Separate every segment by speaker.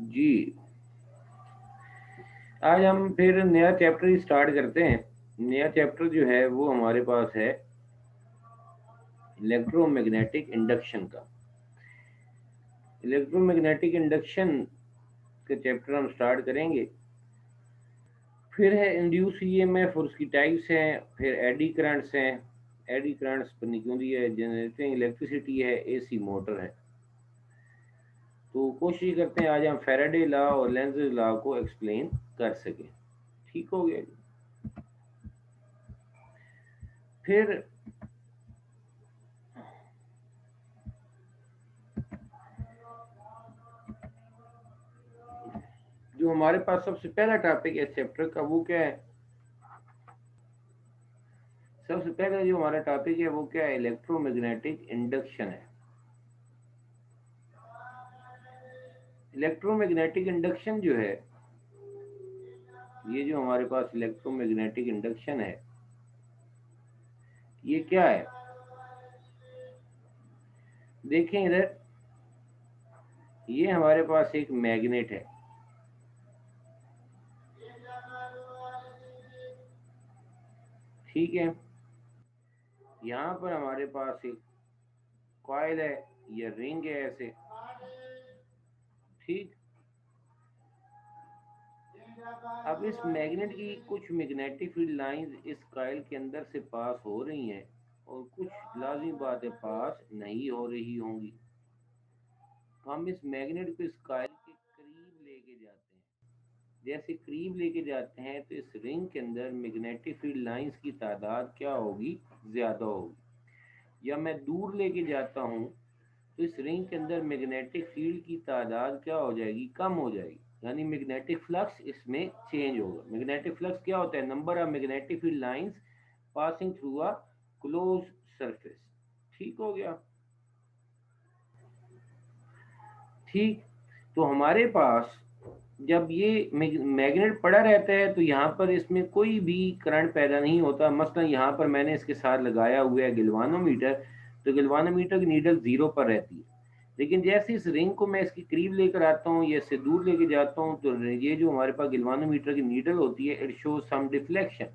Speaker 1: जी, आज हम फिर नया चैप्टर स्टार्ट करते हैं। नया चैप्टर जो है वो हमारे पास है इलेक्ट्रोमैग्नेटिक इंडक्शन का। इलेक्ट्रोमैग्नेटिक इंडक्शन के चैप्टर हम स्टार्ट करेंगे। फिर है इंड्यूस ईएमएफ और उसकी टाइप्स हैं, फिर एडी करंट्स हैं। एडी करंट्स पता क्यों दी है, जनरेटिंग इलेक्ट्रिसिटी है, एसी मोटर है। तो कोशिश करते हैं आज हम फैराडे लॉ और लेंज लॉ को एक्सप्लेन कर सकें। ठीक हो गया जी। फिर जो हमारे पास सबसे पहला टॉपिक है चैप्टर का वो क्या है? सबसे पहला जो हमारा टॉपिक है वो क्या है? इलेक्ट्रोमैग्नेटिक इंडक्शन है। इलेक्ट्रोमैग्नेटिक इंडक्शन जो है, ये जो हमारे पास इलेक्ट्रोमैग्नेटिक इंडक्शन है, ये क्या है? देखें इधर, ये हमारे पास एक मैग्नेट है। ठीक है, यहाँ पर हमारे पास एक कॉइल है या रिंग है ऐसे। ठीक, अब इस मैग्नेट की कुछ मैग्नेटिक फील्ड लाइंस इस कॉइल के अंदर से पास हो रही हैं और कुछ लाजिमी बात है पास नहीं हो रही होंगी। तो हम इस मैग्नेट को इस कॉइल के करीब लेके जाते हैं। जैसे करीब लेके जाते हैं तो इस रिंग के अंदर मैग्नेटिक फील्ड लाइंस की तादाद क्या होगी? ज़्यादा होगी। या मैं दूर लेके जाता हूँ तो इस रिंग के अंदर मैग्नेटिक फील्ड की तादाद क्या हो जाएगी? कम हो जाएगी। यानी मैग्नेटिक फ्लक्स इसमें चेंज होगा। मैग्नेटिक फ्लक्स क्या होता है? Number of magnetic field lines passing through a close surface. ठीक हो गया। ठीक, तो हमारे पास जब ये मैग्नेट पड़ा रहता है तो यहाँ पर इसमें कोई भी करंट पैदा नहीं होता। मसलन यहाँ पर मैंने इसके साथ लगाया हुआ है गिलवानोमीटर, तो गिलवानोमीटर की नीडल 0 पर रहती है। लेकिन जैसे इस रिंग को मैं इसके करीब लेकर आता हूँ या इससे दूर लेके जाता हूँ तो ये जो हमारे पास गिलवानोमीटर की नीडल होती है, इट शोज सम डिफ्लेक्शन।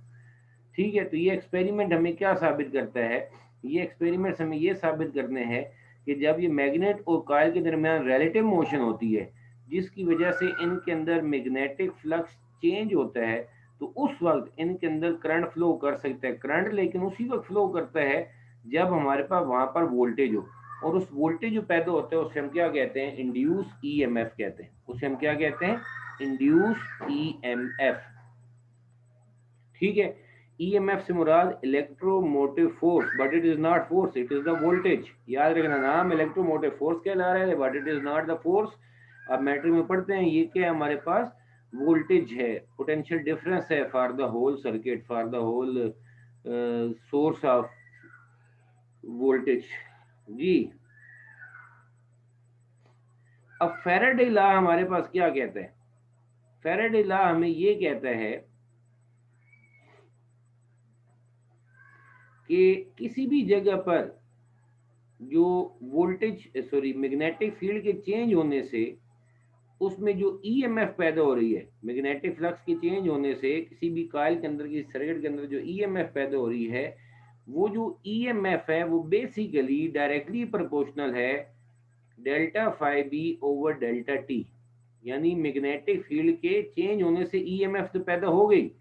Speaker 1: ठीक है, तो ये एक्सपेरिमेंट हमें क्या साबित करता है? ये एक्सपेरिमेंट्स हमें ये साबित करने हैं कि जब ये मैग्नेट और कॉइल के दरमियान रिलेटिव मोशन होती है, जिसकी वजह से इनके अंदर मैग्नेटिक फ्लक्स चेंज होता है, तो उस वक्त इनके अंदर करंट फ्लो कर सकता है। करंट लेकिन उसी वक्त फ्लो करता है जब हमारे पास वहां पर वोल्टेज हो। और उस वोल्टेज जो पैदा होता है उसे हम क्या कहते हैं? इंड्यूस ईएमएफ कहते हैं। उसे हम क्या कहते हैं? Induce EMF. ठीक है, ईएमएफ से मुराद electromotive force, but it is not force, it is the voltage. याद रखना, नाम इलेक्ट्रोमोटिव फोर्स कहला रहा है but it is not the force. अब मैट्रिक में पढ़ते हैं, ये क्या है हमारे पास? वोल्टेज है, पोटेंशियल डिफरेंस है for the whole circuit, for the whole source of voltage. जी, अब फैराडे लॉ हमारे पास क्या कहता है? फैराडे लॉ हमें ये कहता है कि किसी भी जगह पर जो वोल्टेज सॉरी मैग्नेटिक फील्ड के चेंज होने से उसमें जो ईएमएफ पैदा हो रही है, मैग्नेटिक फ्लक्स के चेंज होने से किसी भी कॉइल के अंदर, किसी सर्किट के अंदर जो ईएमएफ पैदा हो रही है, वो जो ईएमएफ है वो बेसिकली डायरेक्टली प्रोपोर्शनल है delta phi B over delta T. यानी मैग्नेटिक फील्ड के चेंज होने से ईएमएफ तो पैदा हो गई,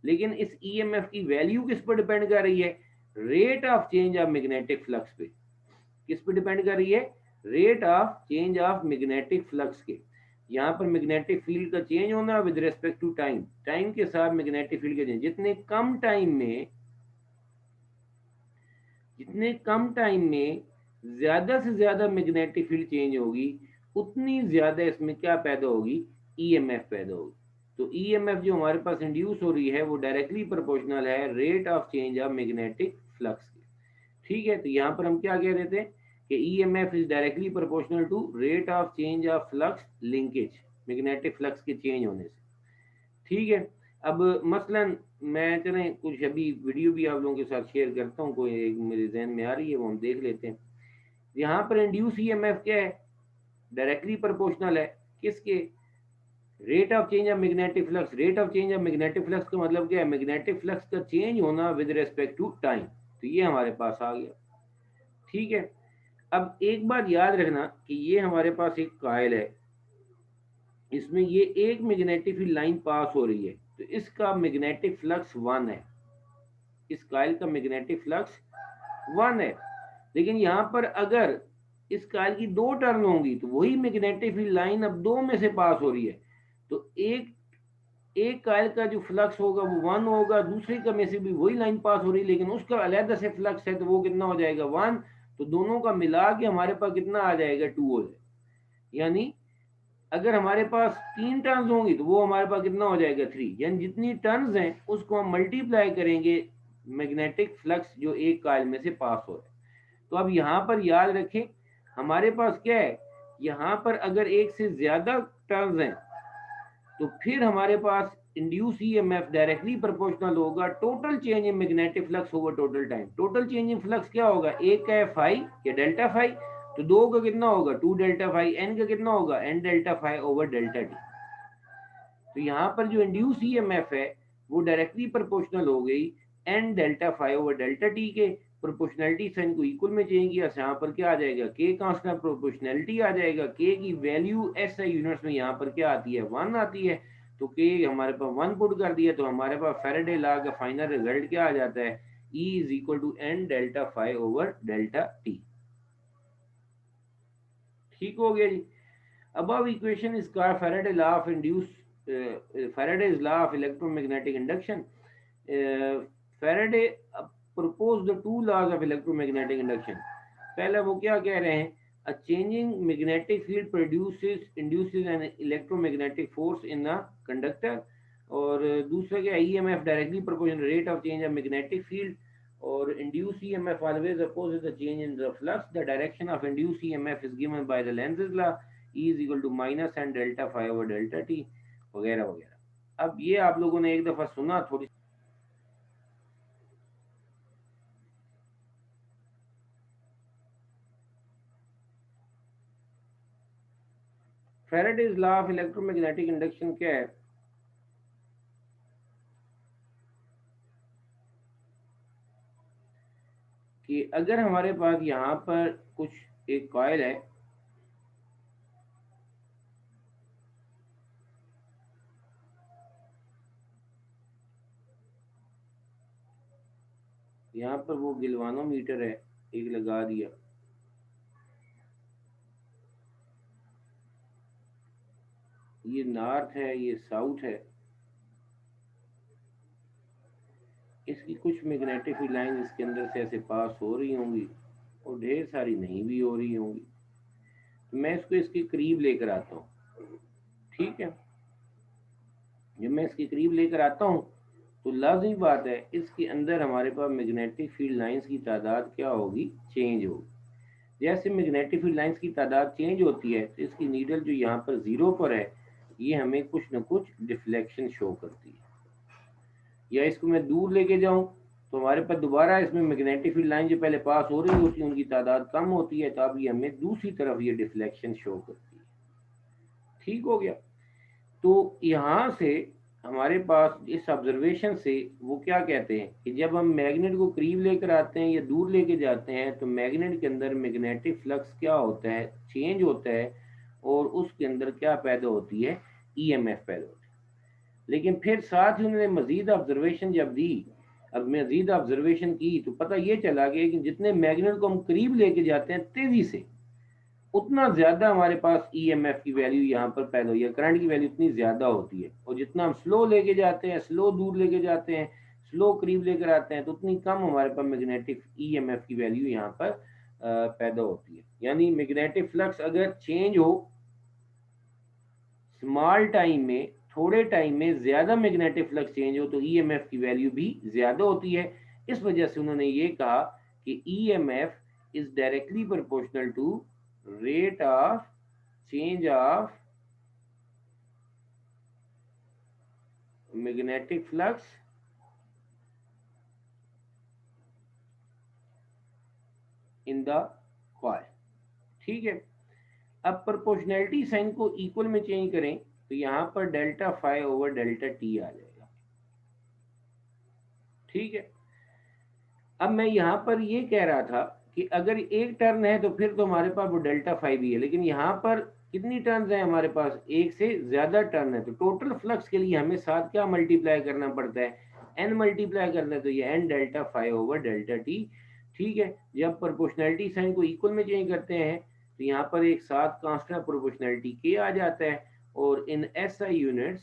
Speaker 1: लेकिन इस ईएमएफ की वैल्यू किस पर डिपेंड कर रही है? Rate of change of magnetic flux पे। किस पे डिपेंड कर रही है? Rate of change of magnetic flux के। यहाँ पर मैग्नेटिक फील्ड का चेंज होना with respect to time, time के साथ मैग्नेटिक फील्ड का चेंज। जितने कम टाइम में ज्यादा से ज्यादा मैग्नेटिक फील्ड चेंज होगी, उतनी ज्यादा इसमें क्या पैदा होगी? ईएमएफ पैदा होगी। तो ईएमएफ जो हमारे पास इंड्यूस हो रही है वो डायरेक्टली प्रोपोर्शनल है rate of change of magnetic flux के। ठीक है, तो यहाँ पर हम क्या कह रहे थे कि EMF is directly proportional to rate of change of flux linkage, magnetic flux के चेंज होने से। ठीक है, अब मसलन मैं चलें कुछ अभी वीडियो भी आप लोगों के साथ शेयर करता हूँ, कोई एक मेरे जहन में आ रही है वो हम देख लेते हैं। यहाँ पर इंड्यूस ईएमएफ क्या है? डायरेक्टली प्रोपोर्शनल है किसके? Rate of change of magnetic flux, rate of change of magnetic flux का मतलब क्या है, मैग्नेटिक फ्लक्स का चेंज होना विद रिस्पेक्ट टू टाइम। तो ये हमारे पास आ गया, ठीक है। अब एक बात याद रखना कि ये हमारे पास एक कॉइल है, इसमें ये एक मैग्नेटिक फील्ड लाइन पास हो रही है, तो इसका मैग्नेटिक फ्लक्स 1 है, इस कॉइल का मैग्नेटिक फ्लक्स 1 है। लेकिन यहाँ पर अगर इस कॉइल की दो टर्न होंगी तो वही मैग्नेटिक फील्ड लाइन अब दो में से पास हो रही है, तो एक एक कॉइल का जो फ्लक्स होगा वो 1 होगा, दूसरे का में से भी वही लाइन पास हो रही है लेकिन उसका अलग से फ्लक्स है, तो वो कितना हो जाएगा 1। तो दोनों का मिला के हमारे पास कितना आ जाएगा 2 हो जाएगा। यानी अगर हमारे पास 3 टर्न्स होंगी तो वो हमारे पास कितना हो जाएगा 3। यानी जितनी टर्न्स हैं उसको हम मल्टीप्लाई करेंगे मैग्नेटिक फ्लक्स जो एक कॉइल में से पास हो रहा है। तो अब यहाँ पर याद रखें हमारे पास क्या है, यहाँ पर अगर एक से ज्यादा टर्न्स हैं तो फिर हमारे पास इंड्यूस ईएमएफ डायरेक्टली प्रोपोर्शनल होगा total change in magnetic flux over total time. Total change in flux क्या होगा, एक का है फाई या डेल्टा फाई, तो दो का कितना होगा 2 डेल्टा फाई, एन का कितना होगा N delta phi over delta T. तो यहाँ पर जो इंड्यूस ईएमएफ है वो डायरेक्टली प्रोपोर्शनल हो गई N delta phi over delta T के। प्रोपोर्शनलिटी साइन को इक्वल में चेंज किया, यहाँ पर क्या आ जाएगा के कांस्टेंट प्रोपोर्शनलिटी आ जाएगा, के की वैल्यू एसआई यूनिट्स में यहाँ पर क्या आती है 1 आती है, तो के हमारे पास 1 पुट कर दिया, तो हमारे पास फैराडे लॉ का फाइनल रिजल्ट क्या आ जाता है, E is equal to N delta phi over delta T. ठीक हो गया जी। Above equation is called Faraday law of induced Faraday's law of electromagnetic induction. Faraday proposed the two laws of electromagnetic induction. पहला वो क्या कह रहे हैं, a changing magnetic field induces an electromagnetic force in a conductor, और दूसरा क्या EMF directly proportional rate of change of magnetic field, or induced EMF always opposes the change in the flux. The direction of induced EMF is given by the Lenz's law, E is equal to minus and delta five और delta T वगैरह वगैरह। अब ये आप लोगों ने एक दफा सुना, थोड़ी Faraday's law of electromagnetic induction क्या है, कि अगर हमारे पास यहाँ पर कुछ एक कॉइल है, यहाँ पर वो गिलवानोमीटर है एक लगा दिया, ये नॉर्थ है ये साउथ है, इसकी कुछ मैग्नेटिक लाइन इसके अंदर से ऐसे पास हो रही होंगी और ढेर सारी नहीं भी हो रही होंगी, तो मैं इसको इसके करीब लेकर आता हूँ, ठीक है। जब मैं इसके करीब लेकर आता हूँ तो लाजमी बात है इसके अंदर हमारे पास मैग्नेटिक फील्ड लाइंस की तादाद क्या होगी, चेंज होगी। जैसे मैग्नेटिक फील्ड लाइंस की तादाद चेंज होती है तो इसकी नीडल जो यहाँ पर जीरो पर है ये हमें कुछ न कुछ डिफ्लेक्शन शो करती है, या इसको मैं दूर लेके जाऊं तो हमारे पास दोबारा इसमें मैग्नेटिक फील्ड लाइन जो पहले पास हो रही होती है उनकी तादाद कम होती है, तो अब ये हमें दूसरी तरफ ये डिफ्लेक्शन शो करती है। ठीक हो गया। तो यहाँ से हमारे पास इस ऑब्जर्वेशन से वो क्या कहते हैं कि जब हम मैग्नेट को करीब लेकर आते हैं या दूर लेके जाते हैं तो मैग्नेट के अंदर मैग्नेटिक फ्लक्स क्या होता है, चेंज होता है, और उसके अंदर क्या पैदा होती है, ईएमएफ पैदा होती है। लेकिन फिर साथ ही उन्होंने मजीद ऑब्जर्वेशन जब दी, अब मजीद ऑब्जर्वेशन की तो पता ये चला गया कि जितने मैग्नेट को हम करीब लेके जाते हैं तेजी से उतना ज्यादा हमारे पास ईएमएफ की वैल्यू यहाँ पर पैदा हुई है, करंट की वैल्यू इतनी ज्यादा होती है, और जितना हम स्लो लेके जाते हैं, स्लो दूर लेके जाते हैं, स्लो करीब लेकर आते हैं, तो उतनी कम हमारे पास मैग्नेटिक ईएमएफ की वैल्यू यहाँ पर पैदा होती है। यानी मैग्नेटिक फ्लक्स अगर चेंज हो स्मॉल टाइम में, थोड़े टाइम में ज्यादा मैग्नेटिक फ्लक्स चेंज हो तो ईएमएफ की वैल्यू भी ज्यादा होती है। इस वजह से उन्होंने ये कहा कि EMF is directly proportional to rate of change of magnetic flux in the coil। ठीक है। अब प्रोपोर्शनैलिटी साइन को इक्वल में चेंज करें तो यहाँ पर delta phi over delta t आ जाएगा। ठीक है, अब मैं यहाँ पर ये कह रहा था कि अगर एक टर्न है तो फिर तो हमारे पास वो डेल्टा फाई भी है, लेकिन यहाँ पर कितनी टर्न्स हैं हमारे पास, एक से ज्यादा टर्न है, तो टोटल फ्लक्स के लिए हमें साथ क्या मल्टीप्लाई करना पड़ता है, एन मल्टीप्लाई करना है, तो ये N delta phi over delta T. ठीक है, जब प्रोपोर्शनैलिटी साइन को इक्वल में चेंज करते हैं तो यहाँ पर एक साथ कांस्टेंट प्रोपोर्शनैलिटी के आ जाता है, और इन एस आई यूनिट्स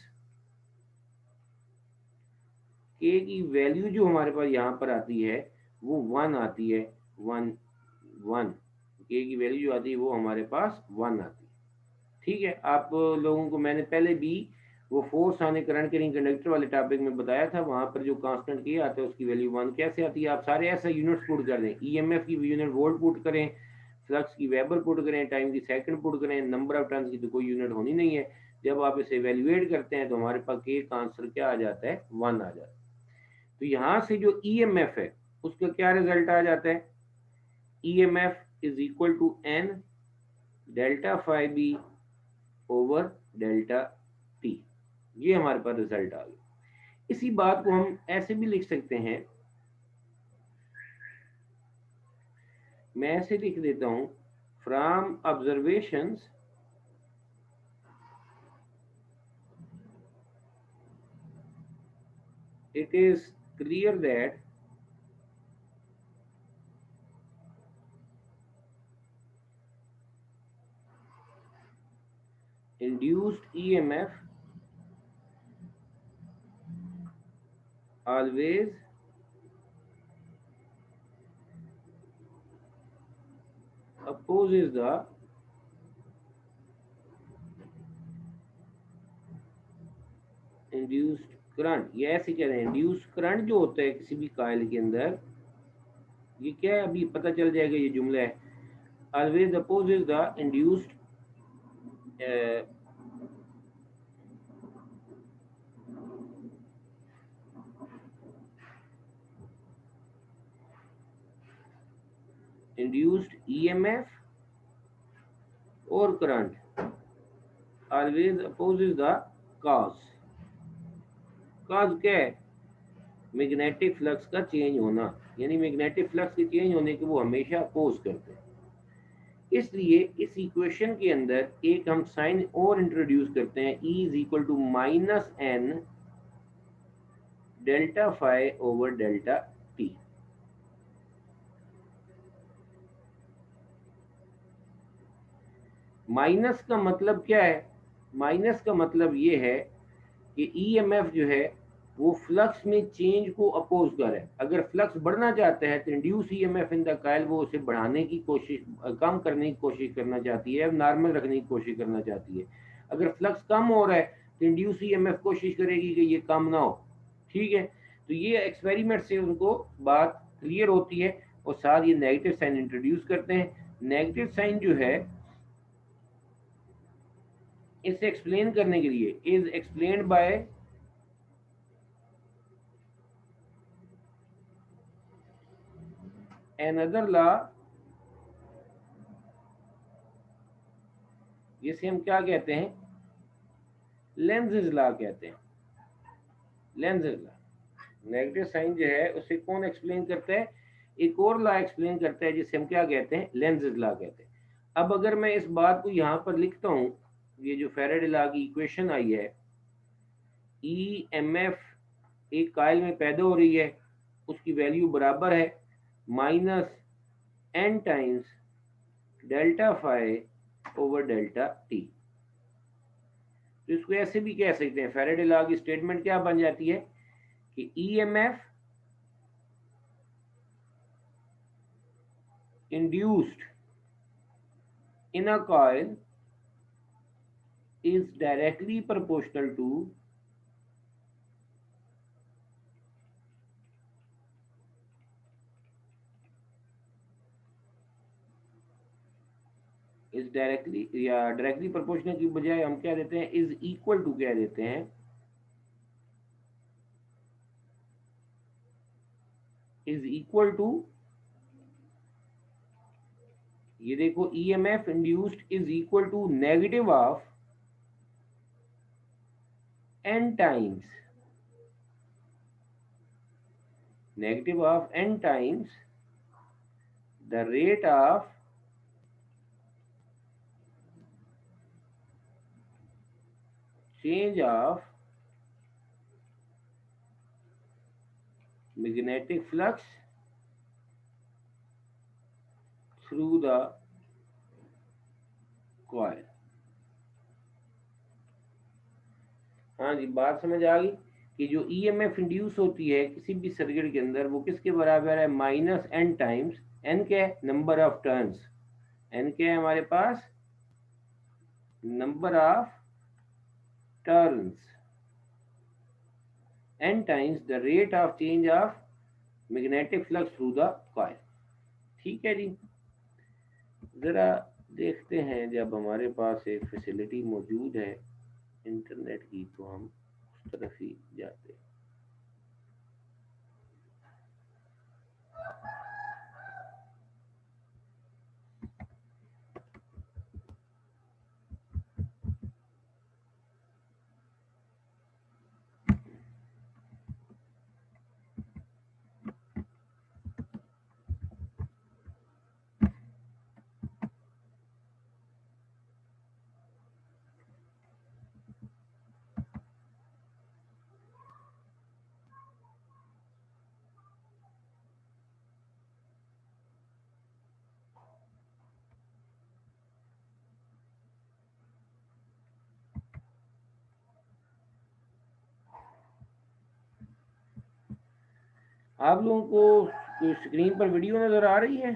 Speaker 1: के की वैल्यू जो हमारे पास यहाँ पर आती है वो 1 आती है, 1 1 के की वैल्यू जो आती है वो हमारे पास 1 आती है। ठीक है, आप लोगों को मैंने पहले भी वो फोर्स आने करंट के रिंग कंडक्टर वाले टॉपिक में बताया था, वहां पर जो कांस्टेंट के आता है उसकी वैल्यू 1 कैसे आती है। आप सारे ऐसा यूनिट्स पुट कर दें, ईएमएफ की यूनिट वोल्ट पुट करें, फ्लक्स की वेबर पुट करें, टाइम की सेकंड पुट करें, नंबर ऑफ टर्न्स की तो कोई यूनिट होनी नहीं है। जब आप इसे एवेल्युएट करते हैं तो हमारे पास के का आंसर क्या आ जाता है, 1 आ जाता है। तो यहाँ से जो ईएमएफ है उसका क्या रिजल्ट आ जाता है, EMF is equal to N delta phi B over delta T. ये हमारे पास रिजल्ट आ गया। इसी बात को हम ऐसे भी लिख सकते हैं, मैं ऐसे लिख देता हूं, from observations it is clear that induced EMF always opposes the induced current. ये ऐसे कह रहे हैं, इंड्यूस्ड करंट जो होता है किसी भी कॉइल के अंदर, ये क्या है अभी पता चल जाएगा, ये जुमला है, always opposes the induced induced EMF और current, always opposes the cause। cause क्या है, मैग्नेटिक फ्लक्स का चेंज होना, यानी मैग्नेटिक फ्लक्स के चेंज होने के वो हमेशा अपोज करते हैं। इसलिए इस इक्वेशन के अंदर एक हम साइन और इंट्रोड्यूस करते हैं, E is equal to minus N delta phi over delta T. Minus का मतलब क्या है, माइनस का मतलब ये है कि ईएमएफ जो है वो फ्लक्स में चेंज को अपोज कर है। अगर फ्लक्स बढ़ना चाहता है तो induce EMF in the coil वो उसे बढ़ाने की कोशिश, कम करने की कोशिश करना चाहती है, नॉर्मल रखने की कोशिश करना चाहती है। अगर फ्लक्स कम हो रहा है तो इंड्यूस ईएमएफ कोशिश करेगी कि ये कम ना हो। ठीक है, तो ये एक्सपेरिमेंट से उनको बात क्लियर होती है, और साथ ये नेगेटिव साइन इंट्रोड्यूस करते हैं। नेगेटिव साइन जो है इसे एक्सप्लेन करने के लिए is explained bye another law, जिसे हम क्या कहते हैं, लेंज़ेज़ लॉ कहते हैं। लेंज़ेज़ लॉ, नेगेटिव साइन जो है उसे कौन एक्सप्लेन करता है, एक और लॉ एक्सप्लेन करता है जिसे हम क्या कहते हैं, लेंज़ेज़ लॉ कहते हैं। अब अगर मैं इस बात को यहाँ पर लिखता हूँ, ये जो फैराडे लॉ की इक्वेशन आई है, ईएमएफ एक कॉइल में पैदा हो रही है, उसकी वैल्यू बराबर है minus N times delta phi over delta T. तो इसको ऐसे भी कह सकते हैं, फैराडे लॉ की स्टेटमेंट क्या बन जाती है कि EMF induced in a coil is directly proportional to is directly, या डायरेक्टली प्रोपोर्शनल की बजाय हम क्या देते हैं, इज इक्वल टू क्या देते हैं, इज इक्वल टू, ये देखो EMF induced is equal to negative of n times, negative of n times the rate of change of magnetic flux through the coil। हाँ जी, बात समझ आ गई कि जो ईएमएफ इंड्यूस होती है किसी भी सर्किट के अंदर वो किसके बराबर है, माइनस एन टाइम्स, एन क्या है, नंबर ऑफ टर्न्स, एन क्या है हमारे पास, number of turns, N times the rate of change of magnetic flux through the coil. ठीक है जी, जरा देखते हैं जब हमारे पास एक फैसिलिटी मौजूद है इंटरनेट की तो हम उस तरफ ही जाते हैं। आप लोगों को स्क्रीन पर वीडियो नजर आ रही है?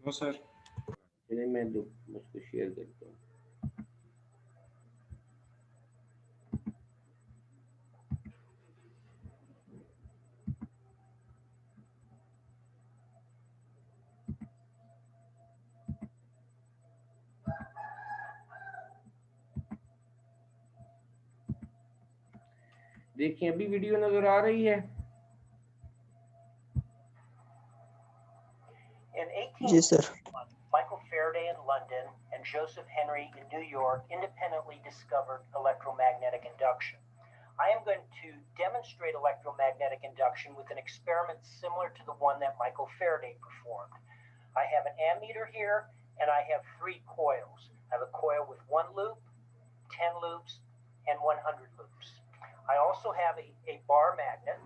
Speaker 2: No sir.
Speaker 1: चलिए मैं उसको शेयर करता हूँ। देखिए अभी वीडियो नजर आ रही है?
Speaker 3: जी sir.
Speaker 4: Michael Faraday in London and Joseph Henry in New York independently discovered electromagnetic induction. I am going to demonstrate electromagnetic induction with an experiment similar to the one that Michael Faraday performed. I have an ammeter here and I have 3 coils. I have a coil with 1 loop, 10 loops, and 100 loops. I also have a bar magnet,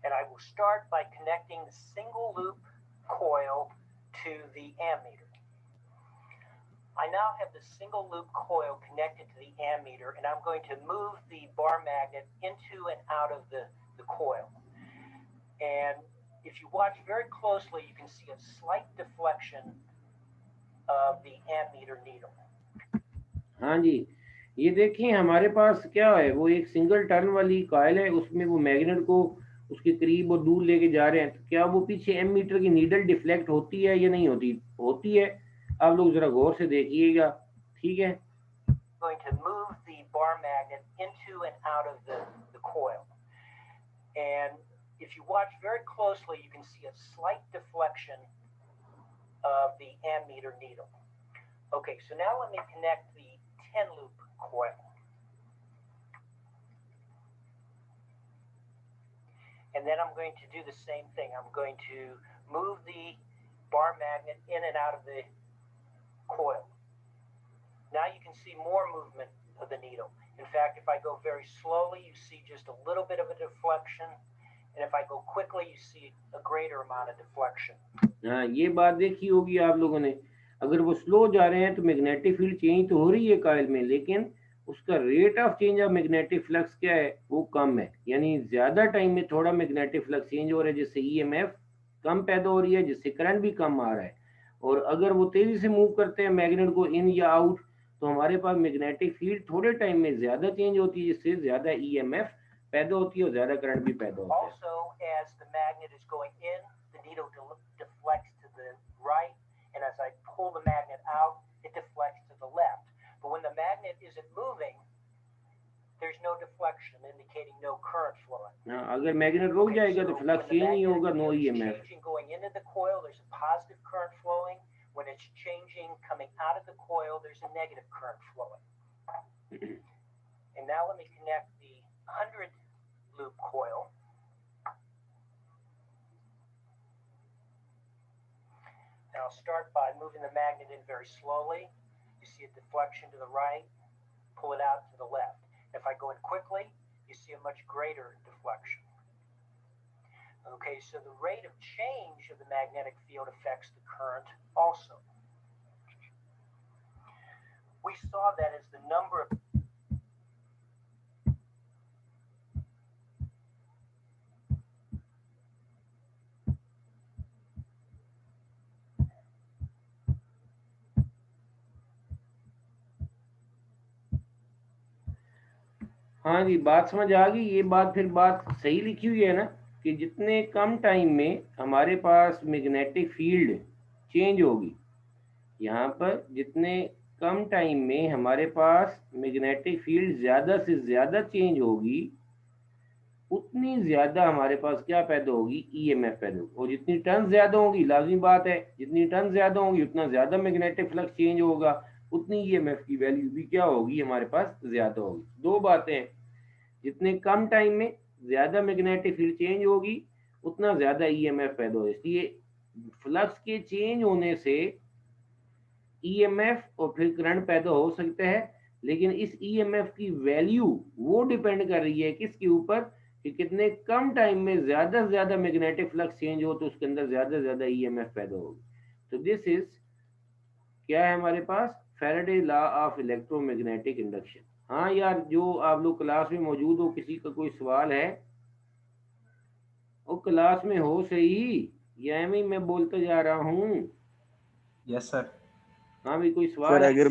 Speaker 4: and I will start by connecting the single loop coil to the ammeter. I now have the single loop coil connected to the ammeter, and I'm going to move the bar magnet into and out of the coil. And if you watch very closely, you can see a slight deflection of the ammeter needle.
Speaker 1: हाँ जी, ये देखिए हमारे पास क्या है, वो एक single turn वाली coil है, उसमें वो मैग्नेट को उसके करीब और दूर लेके जा रहे हैं, तो क्या वो पीछे एमीटर की नीडल डिफ्लेक्ट होती है या नहीं होती? होती है। आप लोग जरा गौर से देखिएगा, ठीक है।
Speaker 4: Going to move the bar magnet into and out of the coil. And if you watch very closely, you can see a slight deflection of the ammeter needle. Okay, so now let me connect the 10 loop coil. And then I'm going to do the same thing. I'm going to move the bar magnet in and out of the coil. Now you can see more movement of the needle. In fact, if I go very slowly, you see just a little bit of a deflection. And if I go quickly, you see a greater amount of deflection.
Speaker 1: हाँ, ये बात देखी होगी आप लोगों ने, अगर वो स्लो जा रहे हैं तो मैग्नेटिक फील्ड चेंज तो हो रही है कॉइल में, लेकिन उसका rate of change of magnetic flux क्या है, वो कम है। यानी ज्यादा टाइम में थोड़ा मैग्नेटिक फ्लक्स चेंज हो रहा है, जिससे ईएमएफ कम पैदा हो रही है, जिससे करंट भी कम आ रहा है। और अगर वो तेजी से मूव करते हैं मैग्नेट को इन या आउट, तो हमारे पास मैग्नेटिक फील्ड थोड़े टाइम में ज्यादा चेंज होती है, जिससे ज्यादा ईएमएफ पैदा होती है और ज्यादा करंट भी पैदा होता है।
Speaker 4: Also, as the magnet is going in, the needle deflects to the right, and as I pull the magnet out, it deflects to the left. But when the magnet isn't moving, there's no deflection, indicating no current flowing.
Speaker 1: हाँ, अगर magnet रुक जाएगा तो flux change नहीं होगा, no EMF.
Speaker 4: Going into the coil, there's a positive current flowing. When it's changing, coming coming out of the coil, there's a negative current flowing. And now let me connect the 100 loop coil. And I'll start by moving the magnet in very slowly. You see a deflection to the right, pull it out to the left. If I go in quickly, you see a much greater deflection. Okay, so the rate of change of the magnetic field affects the current also. We saw that as the number of
Speaker 1: हाँ जी, बात समझ आ गई। ये बात फिर बात सही लिखी हुई है ना कि जितने कम टाइम में हमारे पास मैग्नेटिक फील्ड चेंज होगी, यहाँ पर जितने कम टाइम में हमारे पास मैग्नेटिक फील्ड ज़्यादा से ज़्यादा चेंज होगी, उतनी ज़्यादा हमारे पास क्या पैदा होगी, ईएमएफ पैदा होगी। और जितनी टर्न ज़्यादा होगी, लाजमी बात है, जितनी टर्न ज़्यादा होगी उतना ज़्यादा मैग्नेटिक फ्लक्स चेंज होगा, उतनी ईएमएफ की वैल्यू भी क्या होगी, हमारे पास ज़्यादा होगी। दो बातें हैं, जितने कम टाइम में ज़्यादा मैग्नेटिक फील्ड चेंज होगी उतना ज़्यादा ईएमएफ पैदा होगा। इसलिए फ्लक्स के चेंज होने से ईएमएफ और फिर करंट पैदा हो सकता है, लेकिन इस ईएमएफ की वैल्यू वो डिपेंड कर रही है किसके ऊपर, कि कितने कम टाइम में ज़्यादा से ज़्यादा मैग्नेटिक फ्लक्स चेंज हो तो उसके अंदर ज़्यादा से ज़्यादा ईएमएफ पैदा होगी। तो दिस इज क्या है हमारे पास, Faraday law of electromagnetic induction. हाँ यार, जो आप लोग क्लास में मौजूद हो, किसी का कोई सवाल है वो क्लास में हो सही, या मैं बोलते जा रहा हूँ?
Speaker 2: Yes sir.
Speaker 1: हाँ भी कोई सवाल है?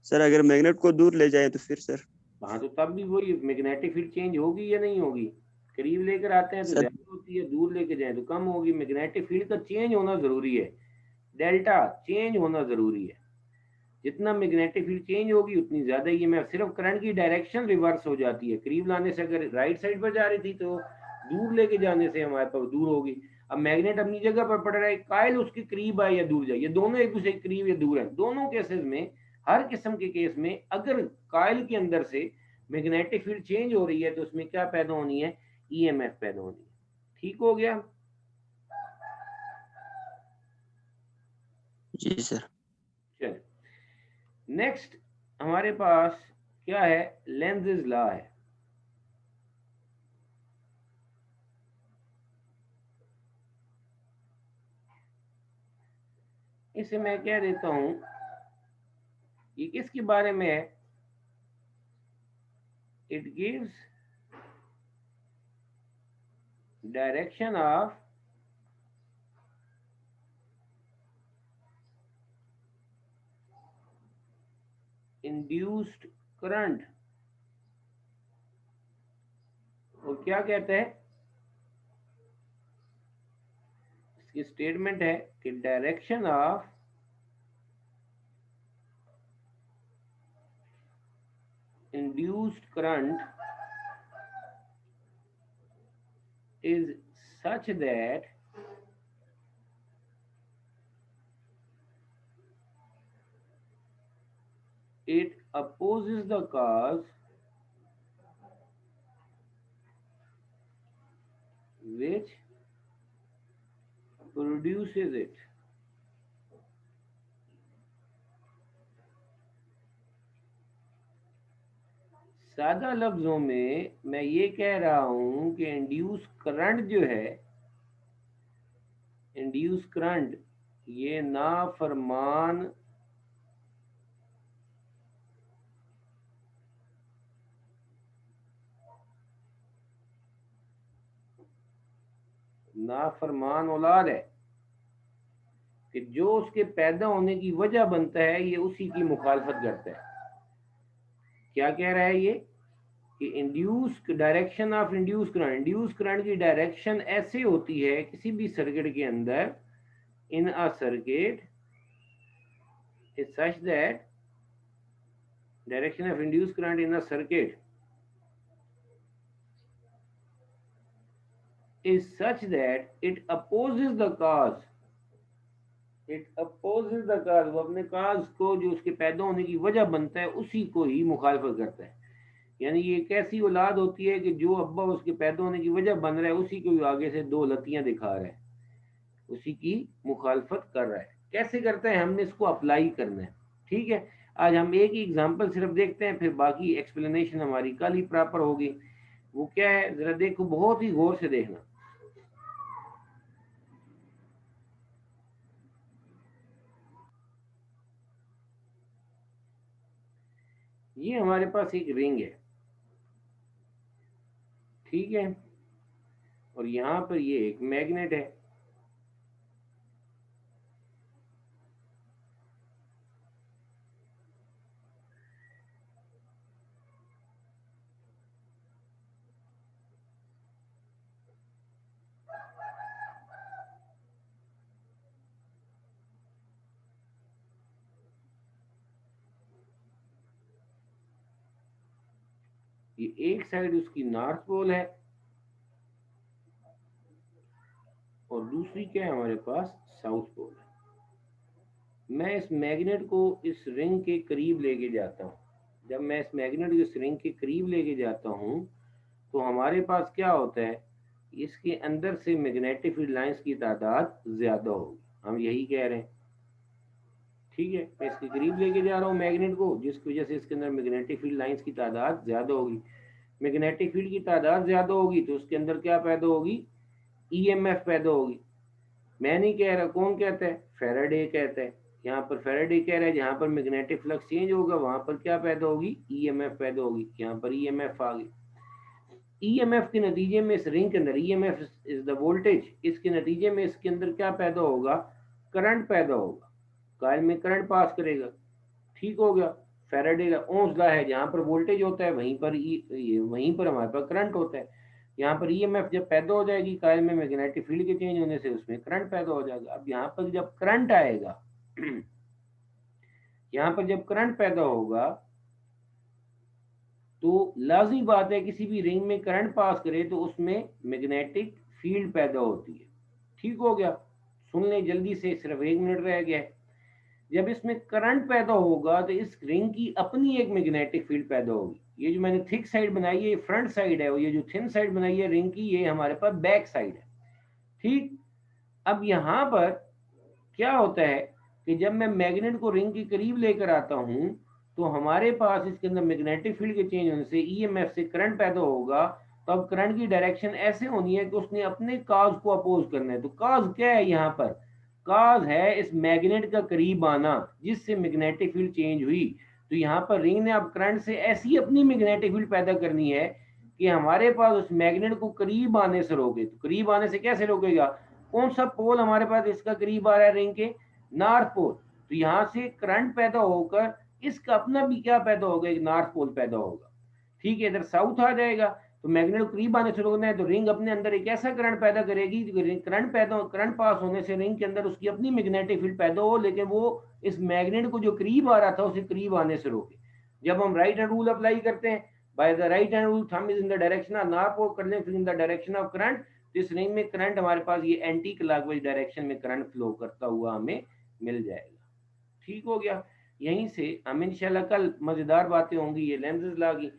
Speaker 3: सर अगर मैग्नेट को दूर ले जाए तो फिर सर?
Speaker 1: हाँ, तो तब भी वही मैग्नेटिक फील्ड चेंज होगी या नहीं होगी? करीब लेकर आते हैं तो ज्यादा होती है, दूर लेकर जाए तो कम होगी। मैग्नेटिक फील्ड का चेंज होना जरूरी है, डेल्टा चेंज होना जरूरी है। जितना मैग्नेटिक फील्ड चेंज होगी उतनी ज्यादा ईएमएफ। सिर्फ करंट की डायरेक्शन रिवर्स हो जाती है, करीब लाने से अगर राइट साइड पर जा रही थी तो दूर लेके जाने से हमारे पास दूर होगी। अब मैग्नेट अपनी जगह पर पड़ रहा है, कायल उसके करीब आए या दूर जाए, ये दोनों एक दूसरे के करीब या दूर है। दोनों केसेस में, हर किस्म के केस में, अगर कायल के अंदर से मैग्नेटिक फील्ड चेंज हो रही है तो उसमें क्या पैदा होनी है, ईएमएफ पैदा होनी है। ठीक हो गया?
Speaker 3: जी सर।
Speaker 1: चलिए नेक्स्ट हमारे पास क्या है, लेंज़ेस लॉ है। इसे मैं कह देता हूं, ये किसके बारे में है? It gives direction of induced current. और क्या कहते हैं, इसकी स्टेटमेंट है कि direction of induced current is such that it opposes the cause which produces it. सादा लफ्जों में मैं ये कह रहा हूं कि इंड्यूस करंट जो है, इंड्यूस करंट ये नाफरमान औलाद है, कि जो उसके पैदा होने की वजह बनता है ये उसी की मुखालफत करता है। क्या कह रहा है ये, कि induce direction of induce current की डायरेक्शन ऐसे होती है किसी भी सर्किट के अंदर, in a circuit is such that direction of induce current in a circuit is such that it opposes the cause it opposes the cause, वो अपने काज को जो उसके पैदा होने की वजह बनता है उसी को ही मुखालफत करता है। यानी ये एक ऐसी औलाद होती है कि जो अब्बा उसके पैदा होने की वजह बन रहा है उसी को आगे से दो लतियां दिखा रहा है, उसी की मुखालफत कर रहा है। कैसे करते हैं, हमने इसको अप्लाई करना है। ठीक है, आज हम एक ही एग्जांपल सिर्फ देखते हैं, फिर बाकी एक्सप्लेनेशन हमारी कल ही प्रॉपर होगी। वो क्या है जरा देखो, बहुत ही गौर से देखना। ये हमारे पास एक रिंग है, ठीक है, और यहाँ पर ये एक मैग्नेट है। ये एक साइड उसकी नॉर्थ पोल है और दूसरी क्या है हमारे पास, साउथ पोल है। मैं इस मैग्नेट को इस रिंग के करीब लेके जाता हूँ। जब मैं इस मैग्नेट को इस रिंग के करीब लेके जाता हूँ तो हमारे पास क्या होता है, इसके अंदर से मैग्नेटिक फील्ड लाइंस की तादाद ज्यादा होगी, हम यही कह रहे हैं। ठीक है, मैं इसके करीब लेके जा रहा हूँ मैग्नेट को, जिसकी वजह से इसके अंदर मैग्नेटिक फील्ड लाइंस की तादाद ज्यादा होगी। मैग्नेटिक फील्ड की तादाद ज्यादा होगी तो उसके अंदर क्या पैदा होगी, ईएमएफ पैदा होगी। मैं नहीं कह रहा, कौन कहता है, फैराडे कहता है। यहाँ पर फैराडे कह रहा है जहाँ पर मैग्नेटिक फ्लक्स चेंज होगा वहां पर क्या पैदा होगी, ईएमएफ पैदा होगी। यहाँ पर ईएमएफ आ गई। ईएमएफ के नतीजे में इस रिंग के अंदर, ईएमएफ इज द वोल्टेज, इसके नतीजे में इसके अंदर क्या पैदा होगा, करंट पैदा होगा। कॉइल में करंट पास करेगा। ठीक हो गया, फैराडे का ओम्स लॉ है, जहाँ पर वोल्टेज होता है वहीं पर हमारे पास करंट होता है। यहाँ पर ईएमएफ जब पैदा हो जाएगी कॉइल में मैग्नेटिक फील्ड के चेंज होने से, उसमें करंट पैदा हो जाएगा। अब यहाँ पर जब करंट आएगा यहाँ पर जब करंट पैदा होगा तो लाजमी बात है किसी भी रिंग में करंट पास करे तो उसमें मैग्नेटिक फील्ड पैदा होती है। ठीक हो गया, सुन लें जल्दी से, सिर्फ 1 मिनट रह गया है। जब इसमें करंट पैदा होगा तो इस रिंग की अपनी एक मैग्नेटिक फील्ड पैदा होगी। ये जो मैंने थिक साइड बनाई है ये फ्रंट साइड है, और ये जो थिन साइड बनाई है रिंग की ये हमारे पास बैक साइड है। ठीक, अब यहाँ पर क्या होता है कि जब मैं मैग्नेट को रिंग के करीब लेकर आता हूं तो हमारे पास इसके अंदर मैग्नेटिक फील्ड के चेंज होने से ईएमएफ से करंट पैदा होगा। तो अब करंट की डायरेक्शन ऐसे होनी है कि उसने अपने काज को अपोज करना है। तो काज क्या है, यहाँ पर काज है इस मैग्नेट का करीब आना जिससे मैग्नेटिक फील्ड चेंज हुई। तो यहाँ पर रिंग ने अब करंट से ऐसी अपनी मैग्नेटिक फील्ड पैदा करनी है कि हमारे पास उस मैग्नेट को करीब आने से रोके। तो करीब आने से कैसे रोकेगा, कौन सा पोल हमारे पास इसका करीब आ रहा है रिंग के, नॉर्थ पोल। तो यहाँ से करंट पैदा होकर इसका अपना भी क्या पैदा होगा, एक नॉर्थ पोल पैदा होगा। ठीक है, इधर साउथ आ जाएगा तो मैग्नेट को करीब आने से रोकना है तो रिंग अपने अंदर एक ऐसा करंट पैदा करेगी, करंट पास होने से रिंग के अंदर उसकी अपनी मैग्नेटिक फील्ड पैदा हो, लेकिन वो इस मैग्नेट को जो करीब आ रहा था उसे करीब आने से रोके। जब हम राइट हैंड रूल अप्लाई करते हैं, by the right hand rule thumb is in the direction of north pole, कर लें in the direction of current, तो इस रिंग में करंट हमारे पास ये एंटी क्लॉकवाइज डायरेक्शन में करंट फ्लो करता हुआ हमें मिल जाएगा। ठीक हो गया, यहीं से हम इंशाल्लाह कल मजेदार बातें होंगी ये लेंजेस ला की।